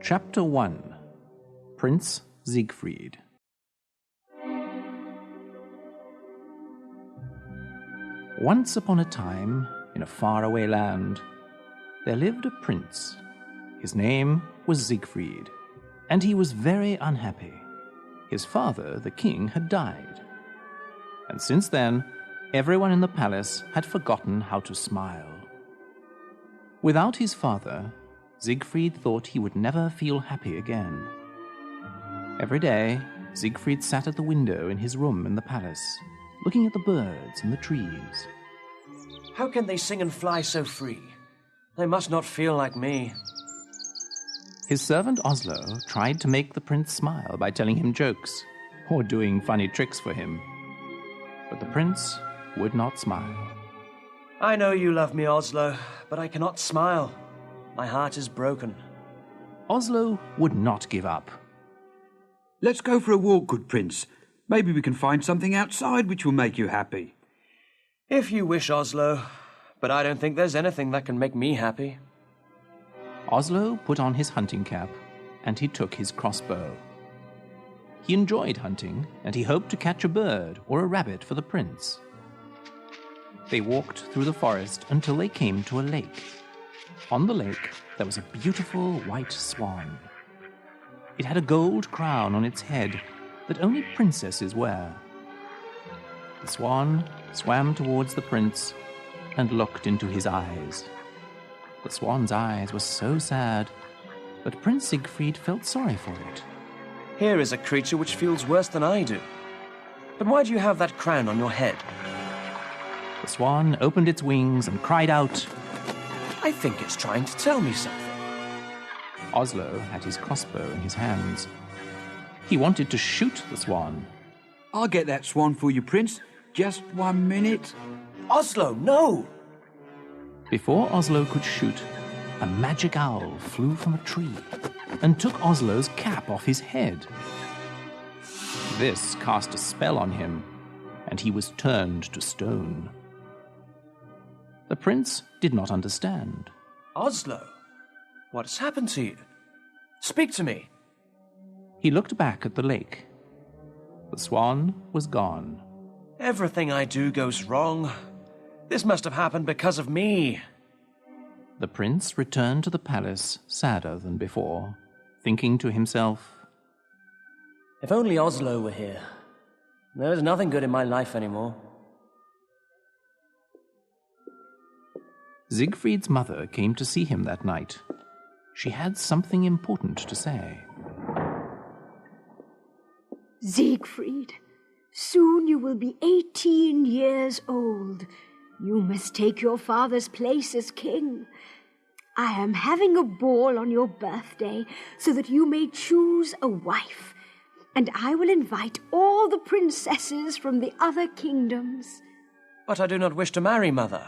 Chapter 1 Prince Siegfried. Once upon a time, in a faraway land, there lived a prince. His name was Siegfried, and he was very unhappy. His father, the king, had died. And since then, everyone in the palace had forgotten how to smile. Without his father, Siegfried thought he would never feel happy again. Every day, Siegfried sat at the window in his room in the palace, looking at the birds and the trees. How can they sing and fly so free? They must not feel like me. His servant Oslo tried to make the prince smile by telling him jokes or doing funny tricks for him. But the prince would not smile. I know you love me, Oslo, but I cannot smile. My heart is broken. Oslo would not give up. Let's go for a walk, good prince. Maybe we can find something outside which will make you happy. If you wish, Oslo, but I don't think there's anything that can make me happy. Oslo put on his hunting cap, and he took his crossbow. He enjoyed hunting, and he hoped to catch a bird or a rabbit for the prince. They walked through the forest until they came to a lake. On the lake, there was a beautiful white swan. It had a gold crown on its head that only princesses wear. The swan swam towards the prince and looked into his eyes. The swan's eyes were so sad that Prince Siegfried felt sorry for it. Here is a creature which feels worse than I do. But why do you have that crown on your head? The swan opened its wings and cried out, I think it's trying to tell me something. Oslo had his crossbow in his hands. He wanted to shoot the swan. I'll get that swan for you, prince. Just 1 minute. Oslo, no! Before Oslo could shoot, a magic owl flew from a tree and took Oslo's cap off his head. This cast a spell on him, and he was turned to stone. The prince did not understand. Oslo, what has happened to you? Speak to me. He looked back at the lake. The swan was gone. Everything I do goes wrong. This must have happened because of me. The prince returned to the palace sadder than before, thinking to himself, If only Oslo were here. There is nothing good in my life anymore. Siegfried's mother came to see him that night. She had something important to say. Siegfried, soon you will be 18 years old. You must take your father's place as king. I am having a ball on your birthday so that you may choose a wife, and I will invite all the princesses from the other kingdoms. But I do not wish to marry, Mother.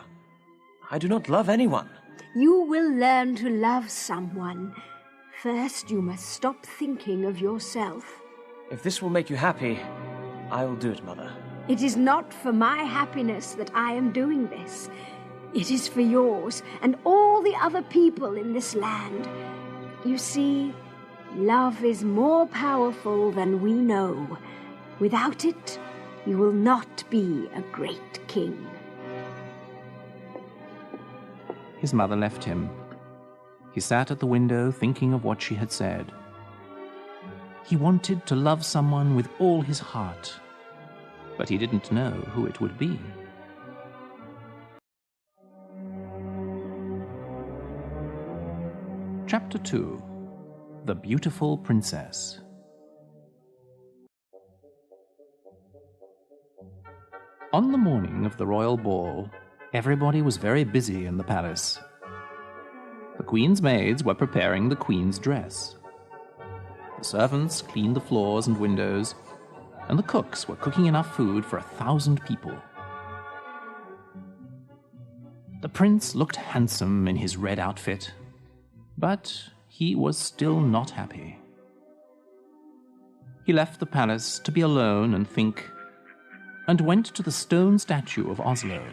I do not love anyone. You will learn to love someone. First, you must stop thinking of yourself. If this will make you happy, I will do it, Mother. It is not for my happiness that I am doing this. It is for yours and all the other people in this land. You see, love is more powerful than we know. Without it, you will not be a great king. His mother left him. He sat at the window thinking of what she had said. He wanted to love someone with all his heart, but he didn't know who it would be. Chapter 2 The Beautiful Princess. On the morning of the royal ball, everybody was very busy in the palace. The queen's maids were preparing the queen's dress. The servants cleaned the floors and windows, and the cooks were cooking enough food for 1,000 people. The prince looked handsome in his red outfit, but he was still not happy. He left the palace to be alone and think, and went to the stone statue of Oslo.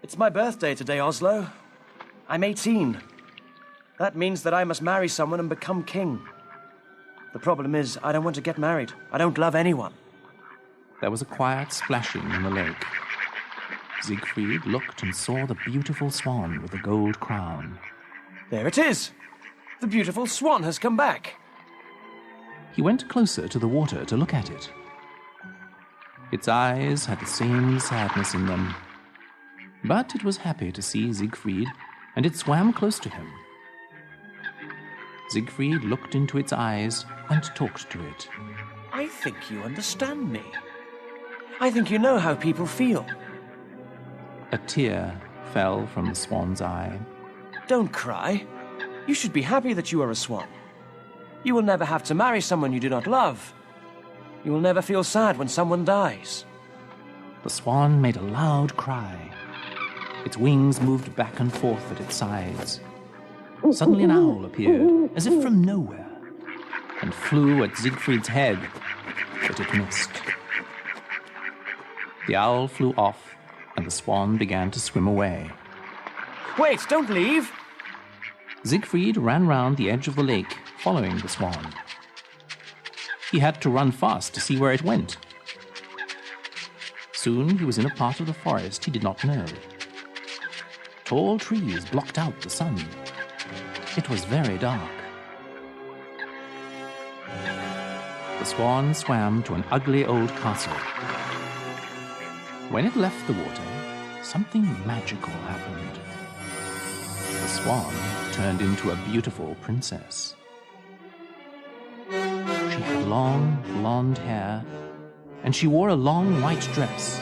It's my birthday today, Oslo. I'm 18. That means that I must marry someone and become king. The problem is, I don't want to get married. I don't love anyone. There was a quiet splashing in the lake. Siegfried looked and saw the beautiful swan with the gold crown. There it is! The beautiful swan has come back. He went closer to the water to look at it. Its eyes had the same sadness in them. But it was happy to see Siegfried, and it swam close to him. Siegfried looked into its eyes and talked to it. I think you understand me. I think you know how people feel. A tear fell from the swan's eye. Don't cry. You should be happy that you are a swan. You will never have to marry someone you do not love. You will never feel sad when someone dies. The swan made a loud cry. Its wings moved back and forth at its sides. Suddenly an owl appeared, as if from nowhere, and flew at Siegfried's head, but it missed. The owl flew off, and the swan began to swim away. Wait, don't leave! Siegfried ran round the edge of the lake, following the swan. He had to run fast to see where it went. Soon he was in a part of the forest he did not know. Tall trees blocked out the sun. It was very dark. The swan swam to an ugly old castle. When it left the water, something magical happened. The swan turned into a beautiful princess. She had long, blonde hair, and she wore a long white dress.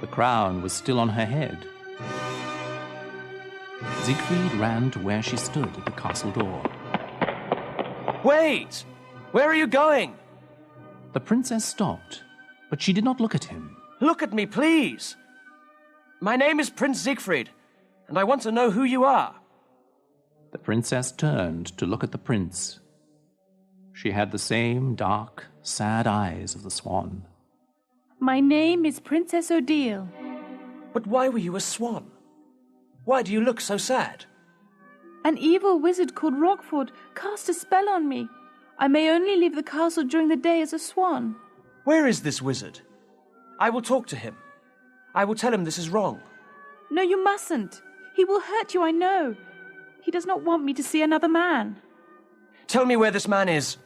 The crown was still on her head. Siegfried ran to where she stood at the castle door. Wait! Where are you going? The princess stopped, but she did not look at him. Look at me, please! My name is Prince Siegfried, and I want to know who you are. The princess turned to look at the prince. She had the same dark, sad eyes of the swan. My name is Princess Odile. But why were you a swan? Why do you look so sad? An evil wizard called Rockford cast a spell on me. I may only leave the castle during the day as a swan. Where is this wizard? I will talk to him. I will tell him this is wrong. No, you mustn't. He will hurt you, I know. He does not want me to see another man. Tell me where this man is.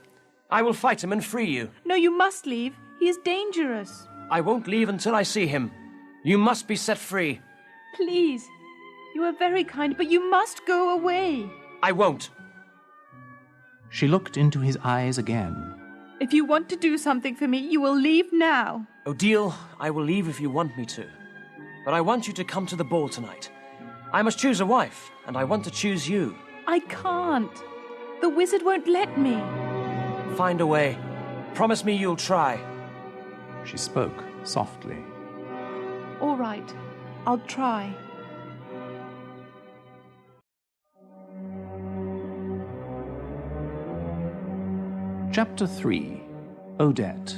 I will fight him and free you. No, you must leave. He is dangerous. I won't leave until I see him. You must be set free. Please. You are very kind, but you must go away. I won't. She looked into his eyes again. If you want to do something for me, you will leave now. Odile, I will leave if you want me to. But I want you to come to the ball tonight. I must choose a wife, and I want to choose you. I can't. The wizard won't let me. Find a way. Promise me you'll try. She spoke softly. All right. I'll try. Chapter 3. Odette.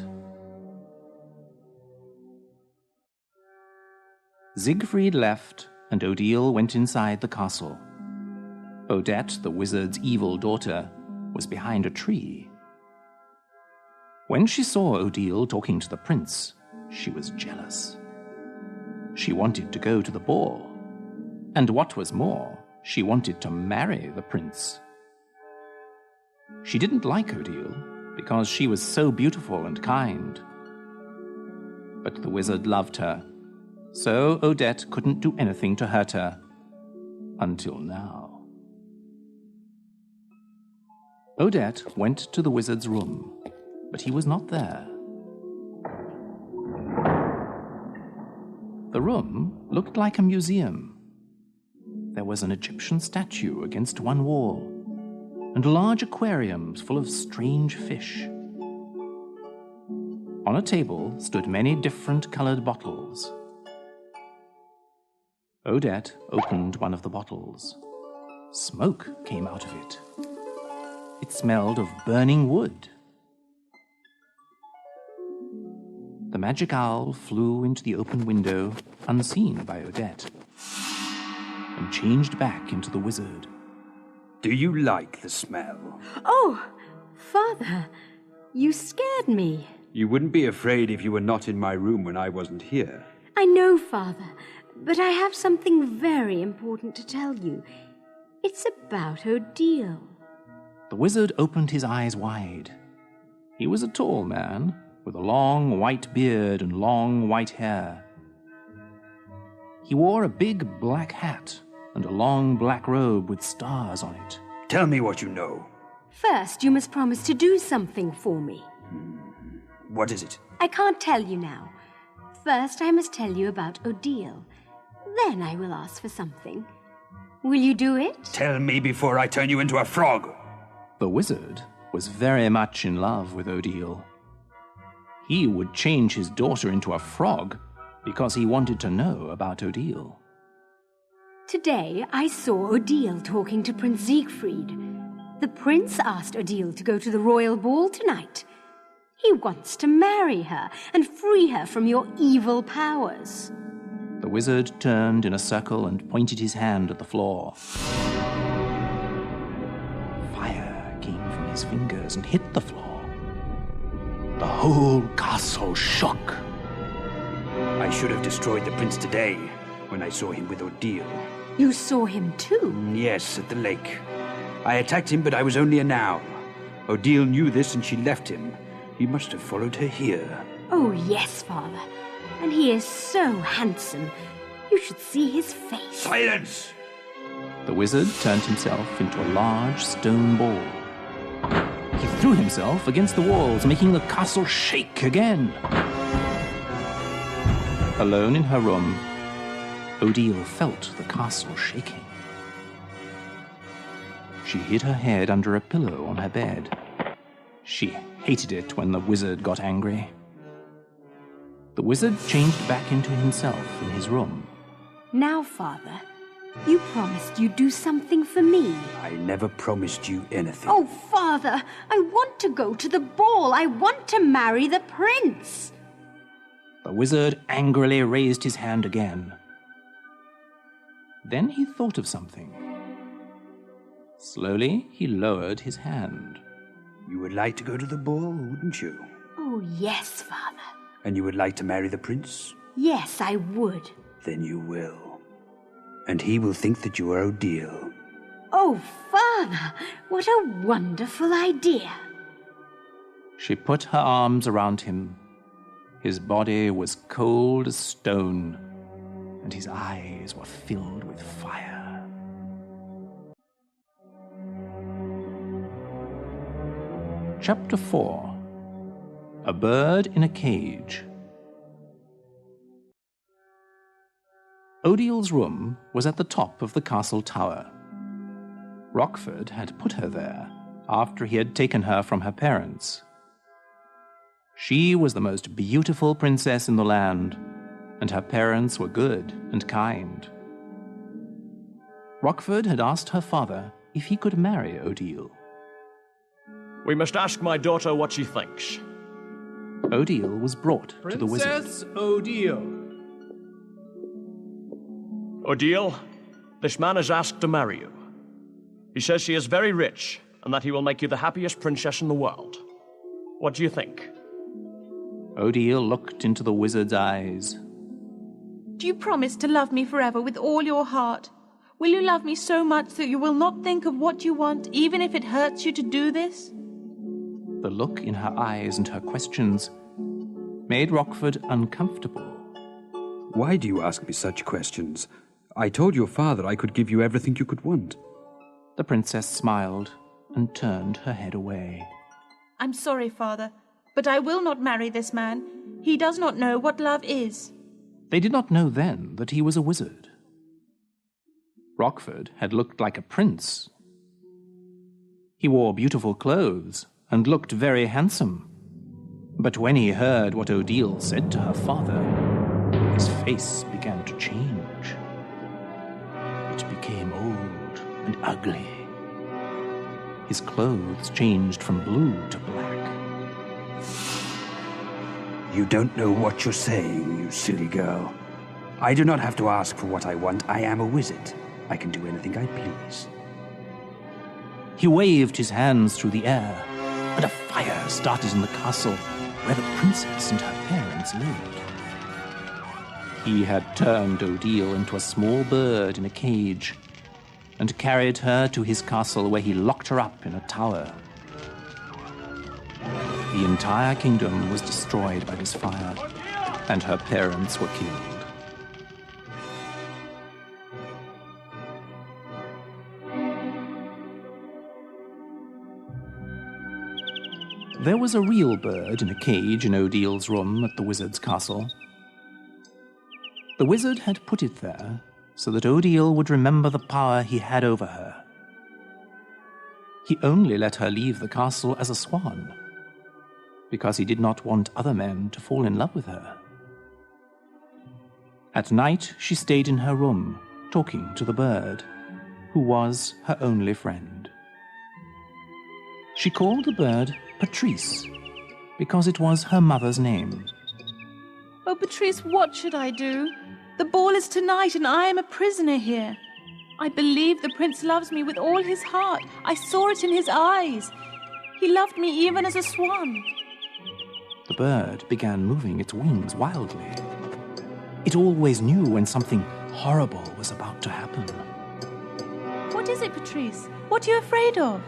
Siegfried left, and Odile went inside the castle. Odette, the wizard's evil daughter, was behind a tree. When she saw Odile talking to the prince, she was jealous. She wanted to go to the ball, and what was more, she wanted to marry the prince. She didn't like Odile because she was so beautiful and kind. But the wizard loved her, so Odette couldn't do anything to hurt her, until now. Odette went to the wizard's room, but he was not there. The room looked like a museum. There was an Egyptian statue against one wall, and large aquariums full of strange fish. On a table stood many different colored bottles. Odette opened one of the bottles. Smoke came out of it. It smelled of burning wood. The magic owl flew into the open window, unseen by Odette, and changed back into the wizard, Do you like the smell? Oh, Father, you scared me. You wouldn't be afraid if you were not in my room when I wasn't here. I know, Father, but I have something very important to tell you. It's about Odile. The wizard opened his eyes wide. He was a tall man, with a long white beard and long white hair. He wore a big black hat and a long black robe with stars on it. Tell me what you know. First, you must promise to do something for me. What is it? I can't tell you now. First, I must tell you about Odile. Then I will ask for something. Will you do it? Tell me before I turn you into a frog. The wizard was very much in love with Odile. He would change his daughter into a frog because he wanted to know about Odile. Today, I saw Odile talking to Prince Siegfried. The prince asked Odile to go to the royal ball tonight. He wants to marry her and free her from your evil powers. The wizard turned in a circle and pointed his hand at the floor. Fire came from his fingers and hit the floor. The whole castle shook. I should have destroyed the prince today when I saw him with Odile. You saw him too? Yes, at the lake. I attacked him, but I was only an owl. Odile knew this and she left him. He must have followed her here. Oh, yes, Father. And he is so handsome. You should see his face. Silence! The wizard turned himself into a large stone ball. He threw himself against the walls, making the castle shake again. Alone in her room, Odile felt the castle shaking. She hid her head under a pillow on her bed. She hated it when the wizard got angry. The wizard changed back into himself in his room. Now, Father, you promised you'd do something for me. I never promised you anything. Oh, Father, I want to go to the ball. I want to marry the prince. The wizard angrily raised his hand again. Then he thought of something. Slowly, he lowered his hand. You would like to go to the ball, wouldn't you? Oh, yes, Father. And you would like to marry the prince? Yes, I would. Then you will. And he will think that you are Odile. Oh, Father, what a wonderful idea. She put her arms around him. His body was cold as stone, and his eyes were filled with fire. Chapter 4. A Bird in a Cage. Odile's room was at the top of the castle tower. Rockford had put her there after he had taken her from her parents. She was the most beautiful princess in the land, and her parents were good and kind. Rockford had asked her father if he could marry Odile. We must ask my daughter what she thinks. Odile was brought to the wizard. Princess Odile. Odile, this man has asked to marry you. He says she is very rich and that he will make you the happiest princess in the world. What do you think? Odile looked into the wizard's eyes. Do you promise to love me forever with all your heart? Will you love me so much that you will not think of what you want, even if it hurts you to do this? The look in her eyes and her questions made Rockford uncomfortable. Why do you ask me such questions? I told your father I could give you everything you could want. The princess smiled and turned her head away. I'm sorry, Father, but I will not marry this man. He does not know what love is. They did not know then that he was a wizard. Rockford had looked like a prince. He wore beautiful clothes and looked very handsome. But when he heard what Odile said to her father, his face began to change. It became old and ugly. His clothes changed from blue to black. You don't know what you're saying, you silly girl. I do not have to ask for what I want. I am a wizard. I can do anything I please. He waved his hands through the air, and a fire started in the castle where the princess and her parents lived. He had turned Odile into a small bird in a cage and carried her to his castle where he locked her up in a tower. The entire kingdom was destroyed by this fire, and her parents were killed. There was a real bird in a cage in Odile's room at the wizard's castle. The wizard had put it there so that Odile would remember the power he had over her. He only let her leave the castle as a swan, because he did not want other men to fall in love with her. At night, she stayed in her room, talking to the bird, who was her only friend. She called the bird Patrice, because it was her mother's name. Oh, Patrice, what should I do? The ball is tonight, and I am a prisoner here. I believe the prince loves me with all his heart. I saw it in his eyes. He loved me even as a swan. The bird began moving its wings wildly. It always knew when something horrible was about to happen. What is it, Patrice? What are you afraid of?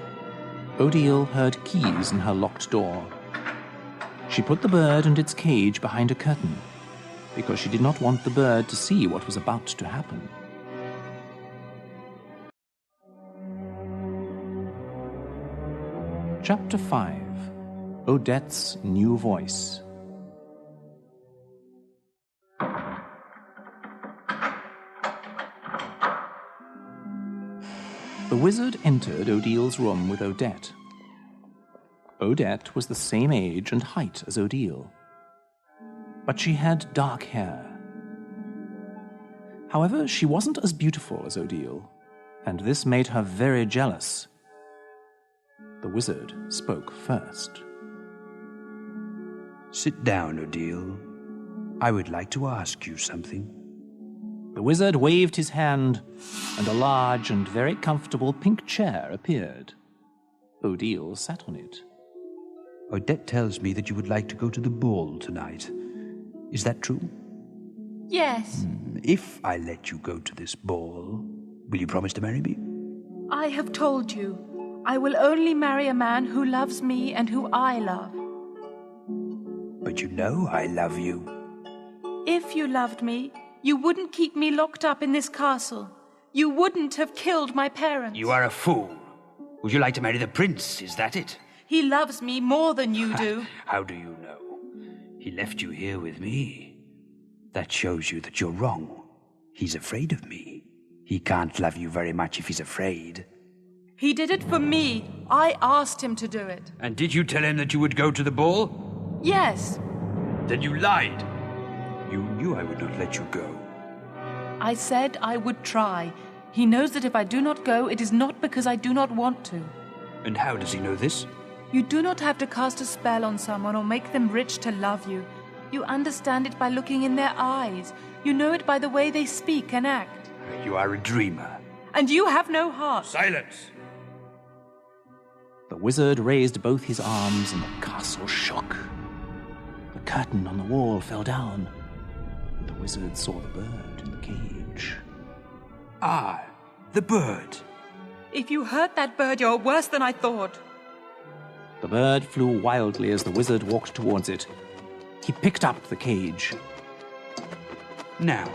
Odile heard keys in her locked door. She put the bird and its cage behind a curtain, because she did not want the bird to see what was about to happen. Chapter 5. Odette's New Voice. The wizard entered Odile's room with Odette. Odette was the same age and height as Odile, but she had dark hair. However, she wasn't as beautiful as Odile, and this made her very jealous. The wizard spoke first. Sit down, Odile. I would like to ask you something. The wizard waved his hand, and a large and very comfortable pink chair appeared. Odile sat on it. Odette tells me that you would like to go to the ball tonight. Is that true? Yes. If I let you go to this ball, will you promise to marry me? I have told you. I will only marry a man who loves me and who I love. But you know I love you. If you loved me, you wouldn't keep me locked up in this castle. You wouldn't have killed my parents. You are a fool. Would you like to marry the prince? Is that it? He loves me more than you do. How do you know? He left you here with me. That shows you that you're wrong. He's afraid of me. He can't love you very much if he's afraid. He did it for me. I asked him to do it. And did you tell him that you would go to the ball? Yes. Then you lied. You knew I would not let you go. I said I would try. He knows that if I do not go, it is not because I do not want to. And how does he know this? You do not have to cast a spell on someone or make them rich to love you. You understand it by looking in their eyes. You know it by the way they speak and act. You are a dreamer. And you have no heart. Silence! The wizard raised both his arms and the castle shook. The curtain on the wall fell down, and the wizard saw the bird in the cage. Ah, the bird. If you hurt that bird, you're worse than I thought. The bird flew wildly as the wizard walked towards it. He picked up the cage. Now,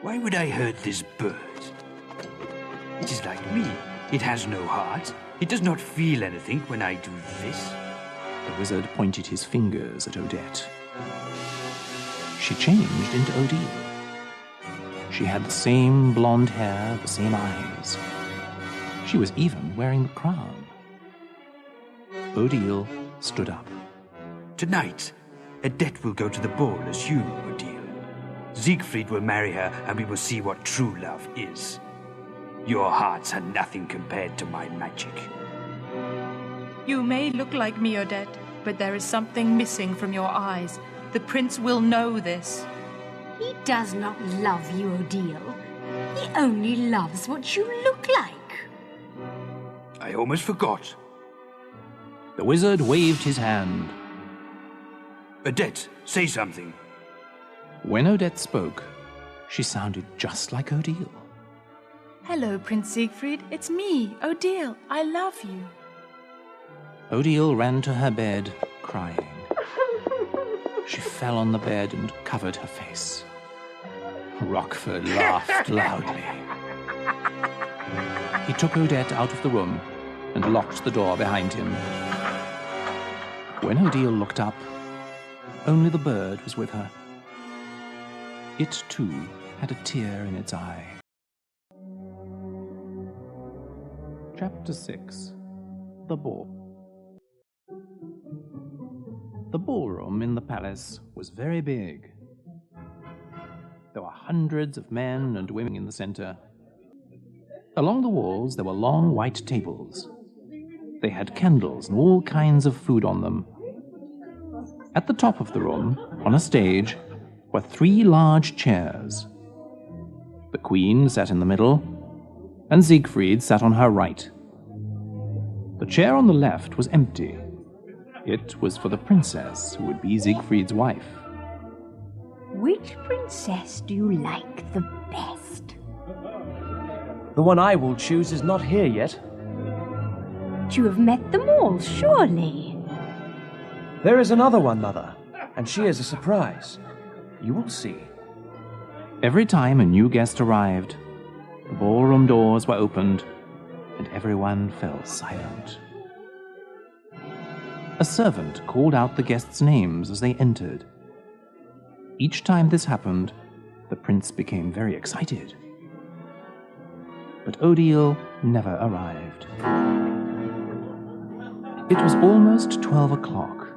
why would I hurt this bird? It is like me. It has no heart. It does not feel anything when I do this. The wizard pointed his fingers at Odette. She changed into Odile. She had the same blonde hair, the same eyes. She was even wearing the crown. Odile stood up. Tonight, Odette will go to the ball as you, Odile. Siegfried will marry her, and we will see what true love is. Your hearts are nothing compared to my magic. You may look like me, Odette, but there is something missing from your eyes. The prince will know this. He does not love you, Odile. He only loves what you look like. I almost forgot. The wizard waved his hand. Odette, say something. When Odette spoke, she sounded just like Odile. Hello, Prince Siegfried. It's me, Odile. I love you. Odile ran to her bed, crying. She fell on the bed and covered her face. Rockford laughed loudly. He took Odette out of the room and locked the door behind him. When Odile looked up, only the bird was with her. It, too, had a tear in its eye. Chapter 6. The Ball. The ballroom in the palace was very big. There were hundreds of men and women in the center. Along the walls there were long white tables. They had candles and all kinds of food on them. At the top of the room, on a stage, were 3 large chairs. The queen sat in the middle, and Siegfried sat on her right. The chair on the left was empty. It was for the princess, who would be Siegfried's wife. Which princess do you like the best? The one I will choose is not here yet. You have met them all, surely. There is another one, Mother, and she is a surprise. You will see. Every time a new guest arrived, the ballroom doors were opened, and everyone fell silent. A servant called out the guests' names as they entered. Each time this happened, the prince became very excited. But Odile never arrived. It was almost 12 o'clock.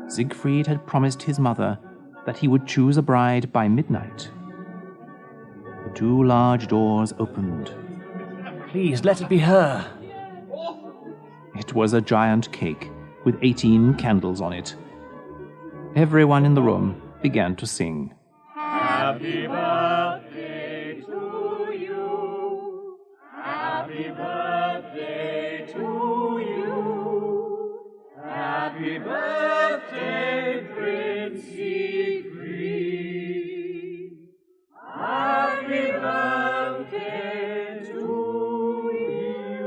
Siegfried had promised his mother that he would choose a bride by midnight. The 2 large doors opened. Please, let it be her. It was a giant cake with 18 candles on it. Everyone in the room began to sing. Happy birthday to you. Happy birthday to you. Happy birthday, Prince Siegfried. Happy birthday to you.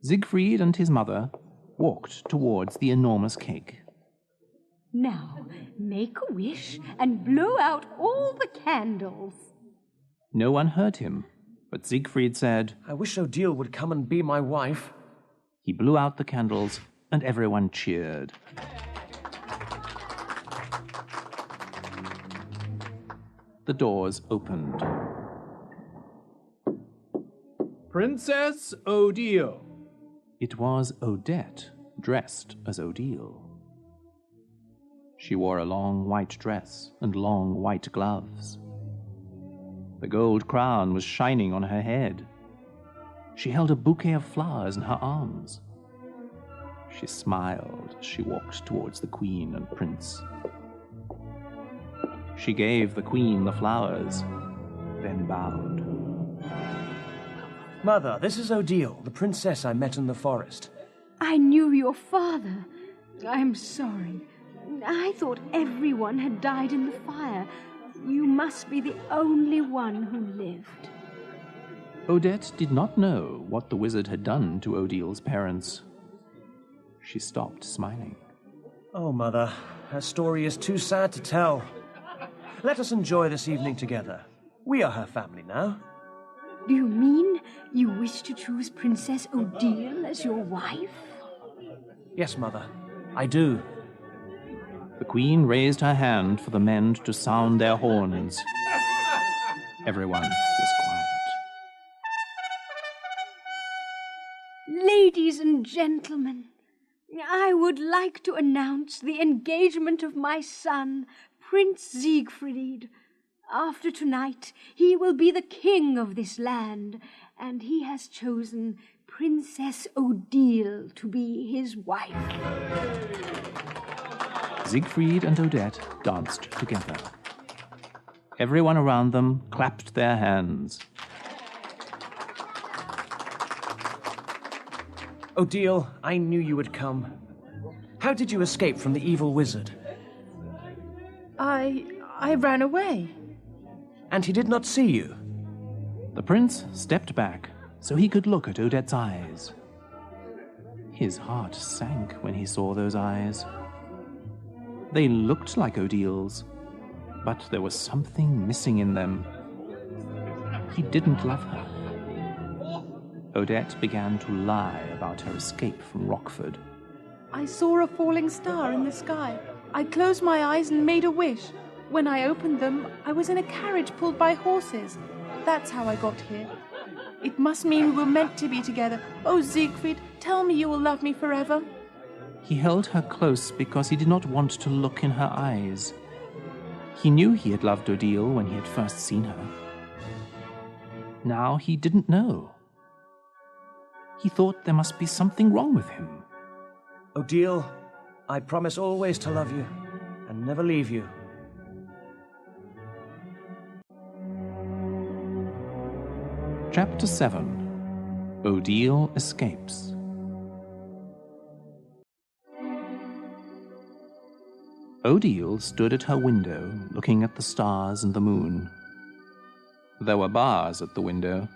Siegfried and his mother walked towards the enormous cake. Now, make a wish and blow out all the candles. No one heard him, but Siegfried said, I wish Odile would come and be my wife. He blew out the candles, and everyone cheered. The doors opened. Princess Odile. It was Odette, dressed as Odile. She wore a long white dress and long white gloves. The gold crown was shining on her head. She held a bouquet of flowers in her arms. She smiled as she walked towards the queen and prince. She gave the queen the flowers, then bowed. Mother, this is Odile, the princess I met in the forest. I knew your father. I'm sorry. I thought everyone had died in the fire. You must be the only one who lived. Odette did not know what the wizard had done to Odile's parents. She stopped smiling. Oh, Mother, her story is too sad to tell. Let us enjoy this evening together. We are her family now. Do you mean you wish to choose Princess Odile as your wife? Yes, Mother, I do. The queen raised her hand for the men to sound their horns. Everyone was quiet. Ladies and gentlemen, I would like to announce the engagement of my son, Prince Siegfried. After tonight, he will be the king of this land, and he has chosen Princess Odile to be his wife. Siegfried and Odette danced together. Everyone around them clapped their hands. Odile, I knew you would come. How did you escape from the evil wizard? I ran away. And he did not see you? The prince stepped back so he could look at Odette's eyes. His heart sank when he saw those eyes. They looked like Odile's, but there was something missing in them. He didn't love her. Odette began to lie about her escape from Rockford. I saw a falling star in the sky. I closed my eyes and made a wish. When I opened them, I was in a carriage pulled by horses. That's how I got here. It must mean we were meant to be together. Oh, Siegfried, tell me you will love me forever. He held her close because he did not want to look in her eyes. He knew he had loved Odile when he had first seen her. Now he didn't know. He thought there must be something wrong with him. Odile, I promise always to love you and never leave you. Chapter 7. Odile Escapes. Odile stood at her window, looking at the stars and the moon. There were bars at the window,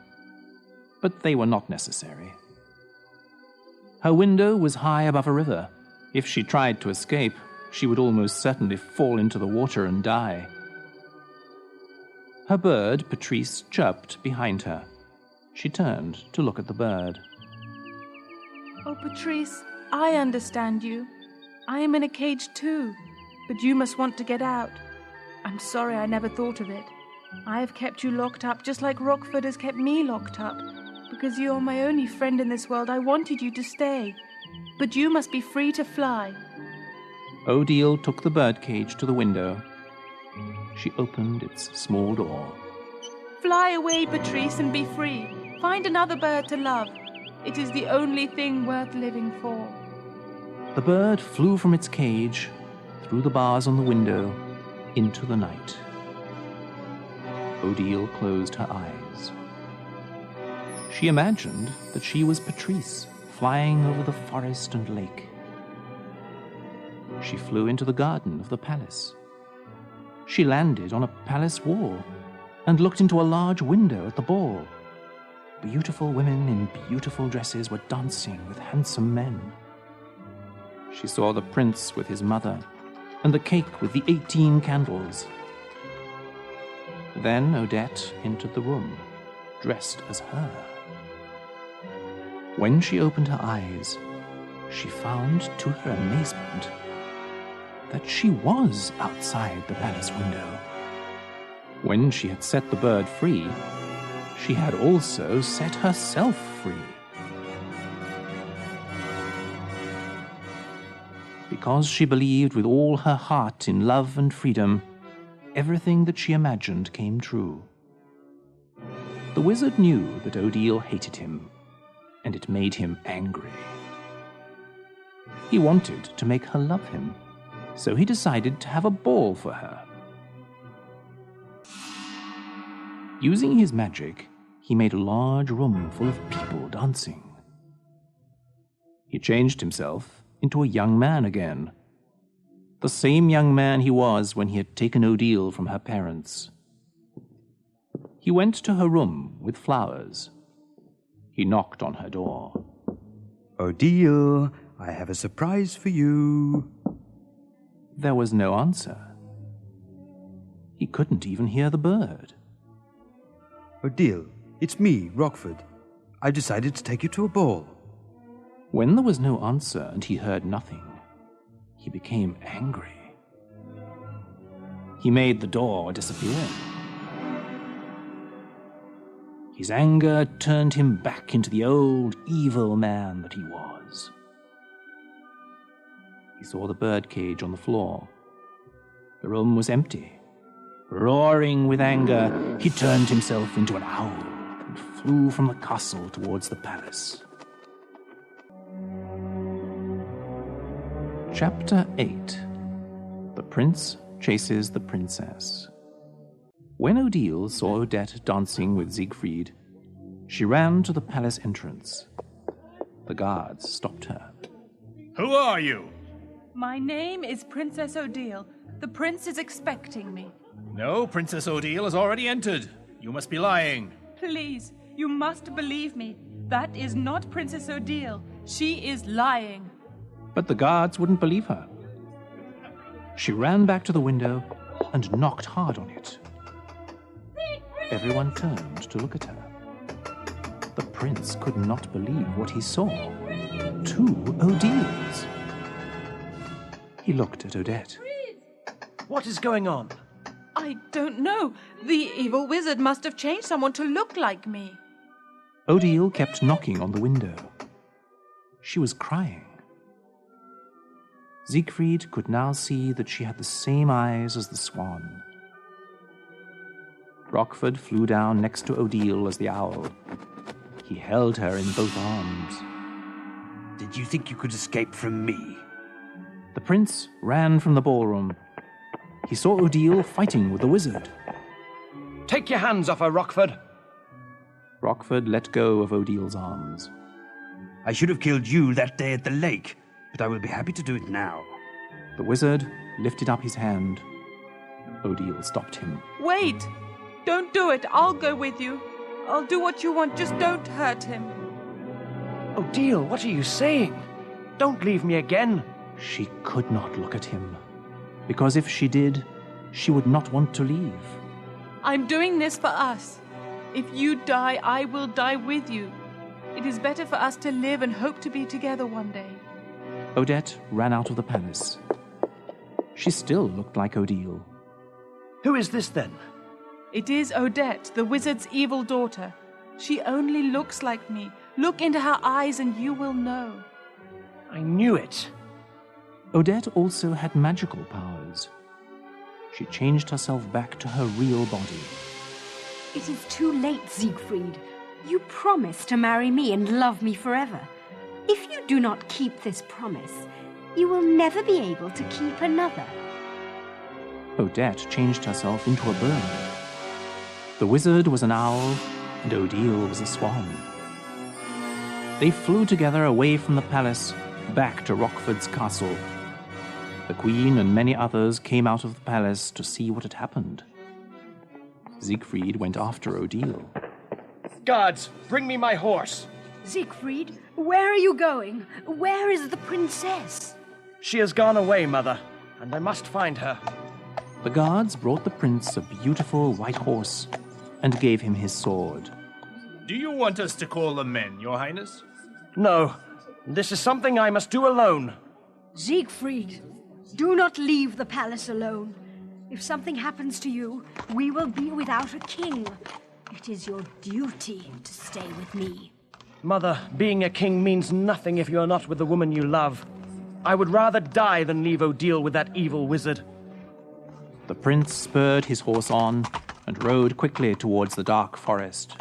but they were not necessary. Her window was high above a river. If she tried to escape, she would almost certainly fall into the water and die. Her bird, Patrice, chirped behind her. She turned to look at the bird. Oh, Patrice, I understand you. I am in a cage too, but you must want to get out. I'm sorry I never thought of it. I have kept you locked up just like Rockford has kept me locked up. Because you are my only friend in this world, I wanted you to stay. But you must be free to fly. Odile took the birdcage to the window. She opened its small door. Fly away, Patrice, and be free. Find another bird to love. It is the only thing worth living for. The bird flew from its cage, through the bars on the window, into the night. Odile closed her eyes. She imagined that she was Patrice, flying over the forest and lake. She flew into the garden of the palace. She landed on a palace wall and looked into a large window at the ball. Beautiful women in beautiful dresses were dancing with handsome men. She saw the prince with his mother and the cake with the 18 candles. Then Odette entered the room, dressed as her. When she opened her eyes, she found, to her amazement, that she was outside the palace window. When she had set the bird free, she had also set herself free. Because she believed with all her heart in love and freedom, everything that she imagined came true. The wizard knew that Odile hated him, and it made him angry. He wanted to make her love him, so he decided to have a ball for her. Using his magic, he made a large room full of people dancing. He changed himself into a young man again, the same young man he was when he had taken Odile from her parents. He went to her room with flowers. He knocked on her door. Odile, I have a surprise for you. There was no answer. He couldn't even hear the bird. Odile, it's me, Rockford. I decided to take you to a ball. When there was no answer and he heard nothing, he became angry. He made the door disappear. His anger turned him back into the old evil man that he was. He saw the birdcage on the floor. The room was empty. Roaring with anger, he turned himself into an owl and flew from the castle towards the palace. Chapter 8. The Prince Chases the Princess. When Odile saw Odette dancing with Siegfried, she ran to the palace entrance. The guards stopped her. Who are you? My name is Princess Odile. The prince is expecting me. No, Princess Odile has already entered. You must be lying. Please, you must believe me. That is not Princess Odile. She is lying. But the guards wouldn't believe her. She ran back to the window and knocked hard on it. Everyone turned to look at her. The prince could not believe what he saw. 2 Odiles. He looked at Odette. What is going on? I don't know. The evil wizard must have changed someone to look like me. Odile kept knocking on the window. She was crying. Siegfried could now see that she had the same eyes as the swan. Rockford flew down next to Odile as the owl. He held her in both arms. Did you think you could escape from me? The prince ran from the ballroom. He saw Odile fighting with the wizard. Take your hands off her, Rockford. Rockford let go of Odile's arms. I should have killed you that day at the lake, but I will be happy to do it now. The wizard lifted up his hand. Odile stopped him. Wait! Don't do it. I'll go with you. I'll do what you want. Just don't hurt him. Odile, what are you saying? Don't leave me again. She could not look at him, because if she did, she would not want to leave. I'm doing this for us. If you die, I will die with you. It is better for us to live and hope to be together one day. Odette ran out of the palace. She still looked like Odile. Who is this then? It is Odette, the wizard's evil daughter. She only looks like me. Look into her eyes and you will know. I knew it. Odette also had magical powers. She changed herself back to her real body. It is too late, Siegfried. You promised to marry me and love me forever. If you do not keep this promise, you will never be able to keep another. Odette changed herself into a bird. The wizard was an owl, and Odile was a swan. They flew together away from the palace, back to Rockford's castle. The queen and many others came out of the palace to see what had happened. Siegfried went after Odile. Guards, bring me my horse. Siegfried, where are you going? Where is the princess? She has gone away, Mother, and I must find her. The guards brought the prince a beautiful white horse and gave him his sword. Do you want us to call the men, Your Highness? No, this is something I must do alone. Siegfried, do not leave the palace alone. If something happens to you, we will be without a king. It is your duty to stay with me. Mother, being a king means nothing if you are not with the woman you love. I would rather die than leave Odile with that evil wizard. The prince spurred his horse on and rode quickly towards the dark forest.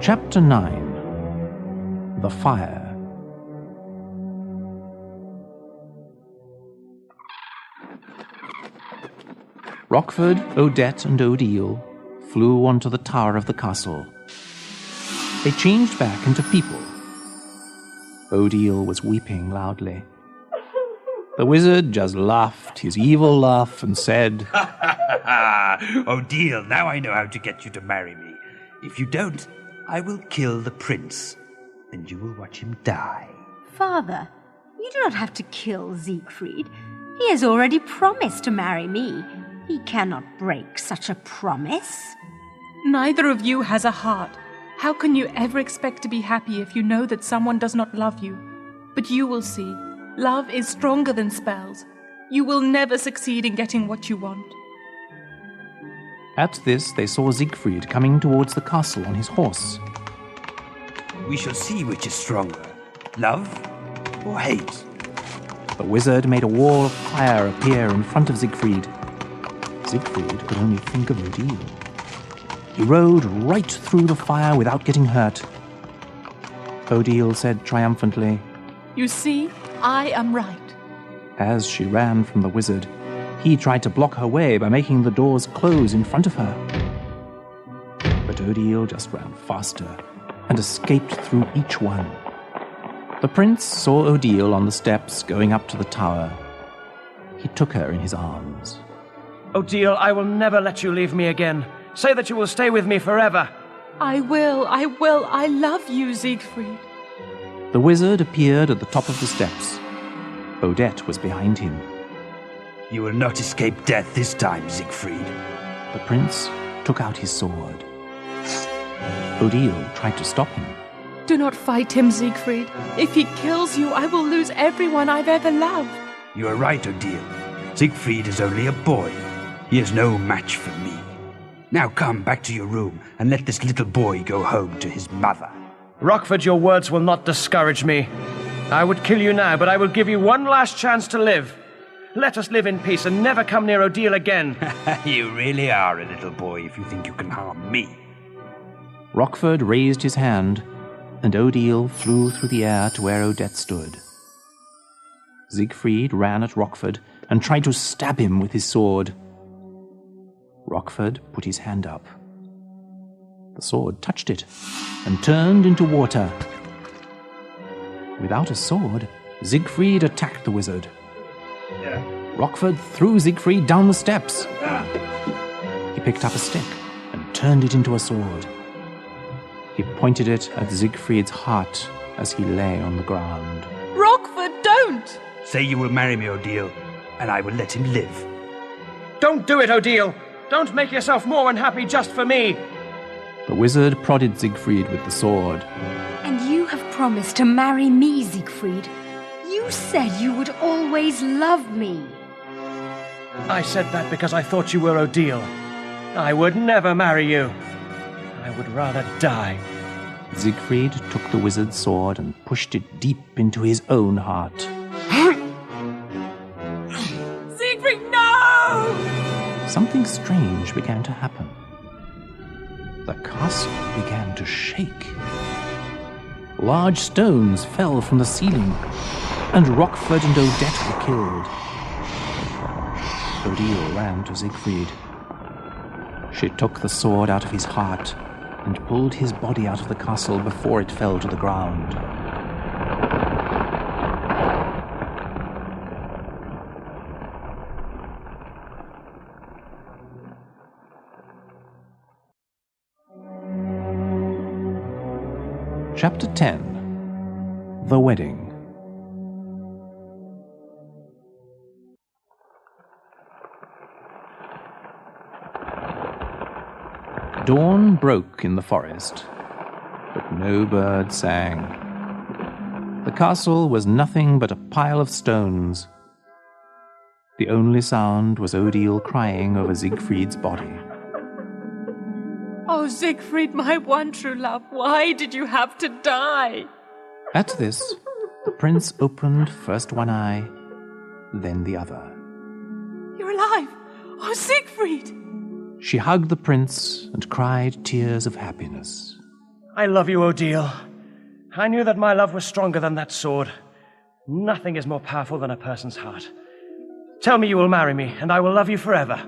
Chapter 9. The Fire. Rockford, Odette, and Odile flew onto the tower of the castle. They changed back into people. Odile was weeping loudly. The wizard just laughed his evil laugh and said, Odile, now I know how to get you to marry me. If you don't, I will kill the prince, and you will watch him die. Father, you do not have to kill Siegfried. He has already promised to marry me. He cannot break such a promise. Neither of you has a heart. How can you ever expect to be happy if you know that someone does not love you? But you will see. Love is stronger than spells. You will never succeed in getting what you want. At this, they saw Siegfried coming towards the castle on his horse. We shall see which is stronger, love or hate. The wizard made a wall of fire appear in front of Siegfried. Siegfried could only think of Odile. He rode right through the fire without getting hurt. Odile said triumphantly, You see, I am right. As she ran from the wizard, he tried to block her way by making the doors close in front of her. But Odile just ran faster and escaped through each one. The prince saw Odile on the steps going up to the tower. He took her in his arms. Odile, I will never let you leave me again. Say that you will stay with me forever. I will. I love you, Siegfried. The wizard appeared at the top of the steps. Odette was behind him. You will not escape death this time, Siegfried. The prince took out his sword. Odile tried to stop him. Do not fight him, Siegfried. If he kills you, I will lose everyone I've ever loved. You are right, Odile. Siegfried is only a boy. He is no match for me. Now come back to your room and let this little boy go home to his mother. Rockford, your words will not discourage me. I would kill you now, but I will give you one last chance to live. Let us live in peace and never come near Odile again. You really are a little boy if you think you can harm me. Rockford raised his hand, and Odile flew through the air to where Odette stood. Siegfried ran at Rockford and tried to stab him with his sword. Rockford put his hand up. The sword touched it and turned into water. Without a sword, Siegfried attacked the wizard. Rockford threw Siegfried down the steps. He picked up a stick and turned it into a sword. He pointed it at Siegfried's heart as he lay on the ground. Rockford, don't! Say you will marry me, Odile, and I will let him live. Don't do it, Odile! Don't make yourself more unhappy just for me! The wizard prodded Siegfried with the sword. And you have promised to marry me, Siegfried. You said you would always love me. I said that because I thought you were Odile. I would never marry you. I would rather die. Siegfried took the wizard's sword and pushed it deep into his own heart. Siegfried, no! Something strange began to happen. The castle began to shake. Large stones fell from the ceiling, and Rockford and Odette were killed. Odile ran to Siegfried. She took the sword out of his heart and pulled his body out of the castle before it fell to the ground. Chapter 10. The Wedding. Dawn broke in the forest, but no bird sang. The castle was nothing but a pile of stones. The only sound was Odile crying over Siegfried's body. Oh, Siegfried, my one true love, why did you have to die? At this, the prince opened first one eye, then the other. You're alive! Oh, Siegfried! She hugged the prince and cried tears of happiness. I love you, Odile. I knew that my love was stronger than that sword. Nothing is more powerful than a person's heart. Tell me you will marry me, and I will love you forever.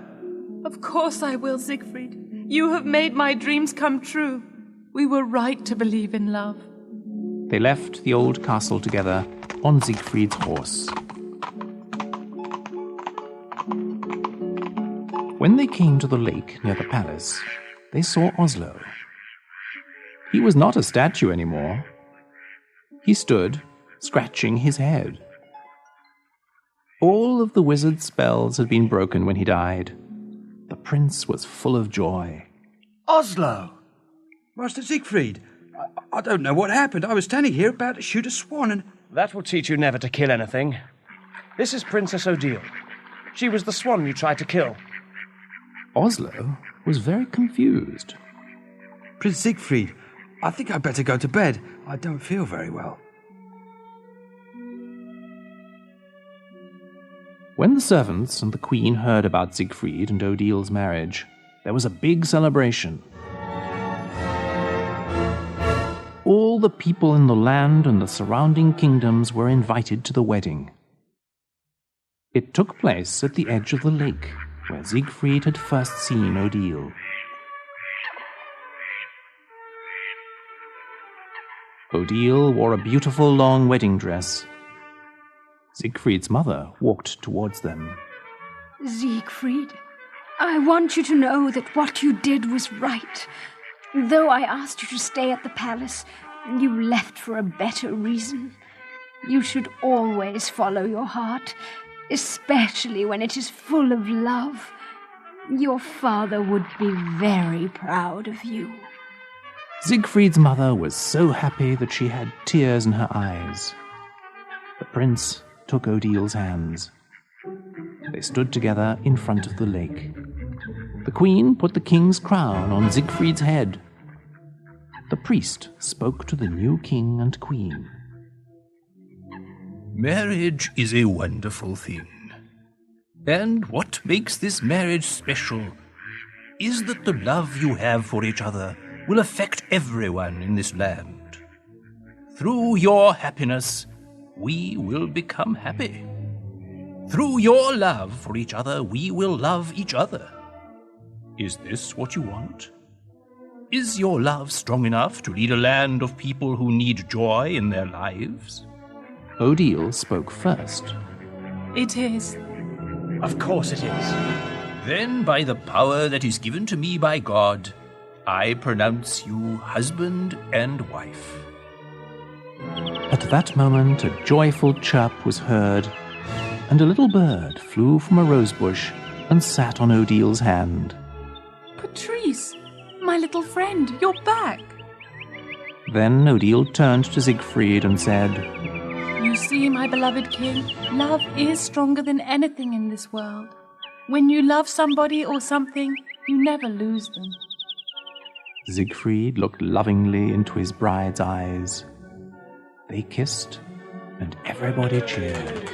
Of course I will, Siegfried. You have made my dreams come true. We were right to believe in love. They left the old castle together on Siegfried's horse. When they came to the lake near the palace, they saw Oslo. He was not a statue anymore. He stood, scratching his head. All of the wizard's spells had been broken when he died. The prince was full of joy. Oslo! Master Siegfried, I don't know what happened. I was standing here about to shoot a swan and... That will teach you never to kill anything. This is Princess Odile. She was the swan you tried to kill. Oslo was very confused. Prince Siegfried, I think I'd better go to bed. I don't feel very well. When the servants and the queen heard about Siegfried and Odile's marriage, there was a big celebration. All the people in the land and the surrounding kingdoms were invited to the wedding. It took place at the edge of the lake, where Siegfried had first seen Odile. Odile wore a beautiful long wedding dress. Siegfried's mother walked towards them. Siegfried, I want you to know that what you did was right. Though I asked you to stay at the palace, you left for a better reason. You should always follow your heart, especially when it is full of love. Your father would be very proud of you. Siegfried's mother was so happy that she had tears in her eyes. The prince took Odile's hands. They stood together in front of the lake. The queen put the king's crown on Siegfried's head. The priest spoke to the new king and queen. Marriage is a wonderful thing. And what makes this marriage special is that the love you have for each other will affect everyone in this land. Through your happiness, we will become happy. Through your love for each other, we will love each other. Is this what you want? Is your love strong enough to lead a land of people who need joy in their lives? Odile spoke first. It is. Of course it is. Then, by the power that is given to me by God, I pronounce you husband and wife. At that moment, a joyful chirp was heard, and a little bird flew from a rosebush and sat on Odile's hand. Patrice, my little friend, you're back. Then Odile turned to Siegfried and said, You see, my beloved king, love is stronger than anything in this world. When you love somebody or something, you never lose them. Siegfried looked lovingly into his bride's eyes. They kissed, and everybody cheered.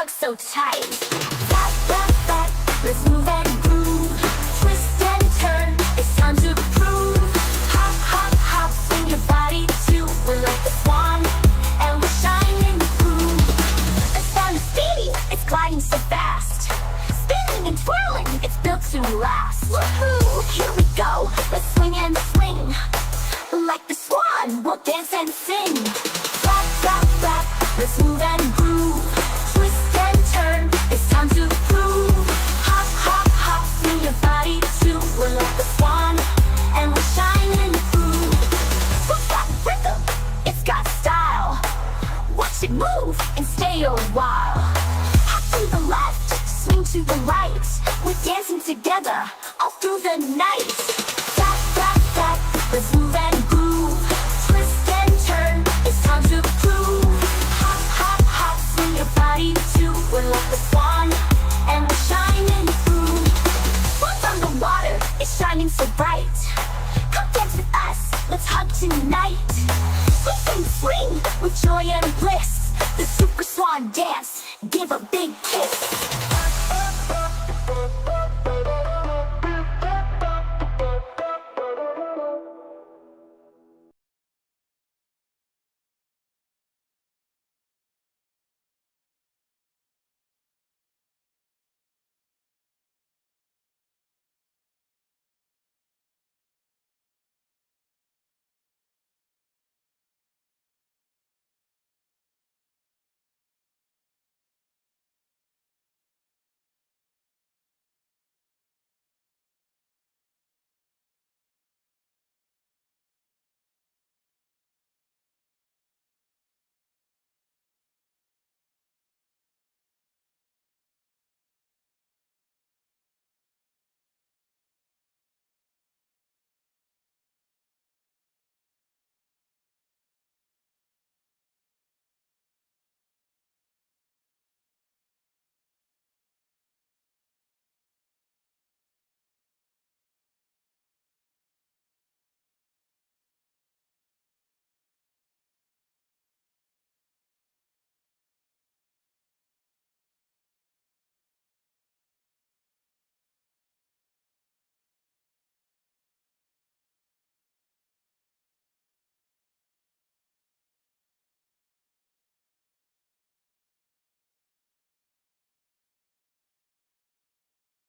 So tight. Back, let's move and groove. Twist and turn, it's time to prove. Hop, swing your body too. We're like the swan, and we're shining the groove. The swan is speedy, it's gliding so fast. Spinning and twirling, it's built to last. Woohoo, here we go, let's swing and swing. Like the swan, we'll dance and sing. Flap, let's move and groove. Twist and turn, it's time to prove. Hop, swing your body too. We're like the swan, and we're shining the groove. Who's got rhythm? It's got style. Watch it move and stay a while. Hop to the left, swing to the right. We're dancing together all through the night. Flap, let's move and groove. Twist and turn, it's time to prove. Hop, swing your body too. We're like the